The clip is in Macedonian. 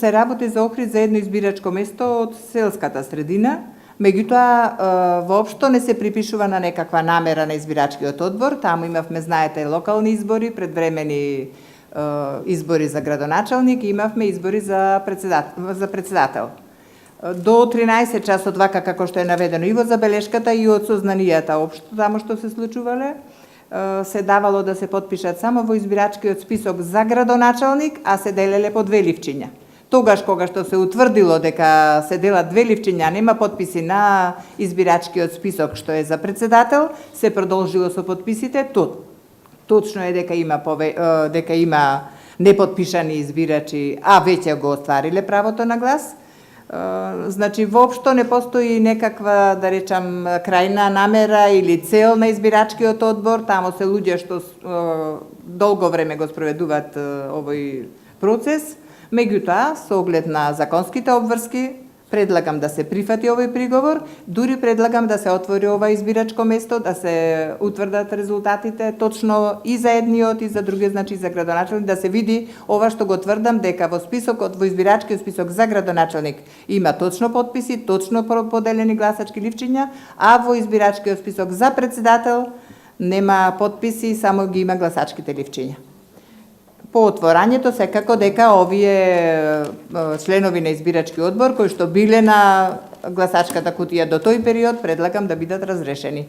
се работи за Охрид за едно избирачко место од селската средина, меѓутоа воопшто не се припишува на некаква намера на избирачкиот одбор. Таму имавме, знаете, локални избори, предвремени избори за градоначалник и имавме избори за председател. До 13 часот, вака како што е наведено и во забелешката и од сознанијата општо таму што се случувале, се давало да се потпишат само во избирачкиот список за градоначалник, а се делеле по 2 ливчиња. Тогаш кога што се утврдило дека се делат 2 ливчиња, нема потписи на избирачкиот список што е за председател, се продолжило со потписите. Точно е дека има непотпишани избирачи, а веќе го оствариле правото на глас. Значи, воопшто не постои некаква, да речам, крајна намера или цел на избирачкиот одбор. Тамо се луѓе што долго време го спроведуваат овој процес. Меѓутоа, со оглед на законските обврски, предлагам да се прифати овој приговор, дури предлагам да се отвори ова избирачко место, да се утврдат резултатите точно и за едниот и за другиот, значи за градоначалник, да се види ова што го тврдам, дека во списокот, во избирачкиот список за градоначалник има точно потписи, точно поделени гласачки ливчиња, а во избирачкиот список за председател нема потписи, само ги има гласачките ливчиња. По отворањето, секако дека овие членови на избирачки одбор, кои што биле на гласачката кутија до тој период, предлагам да бидат разрешени.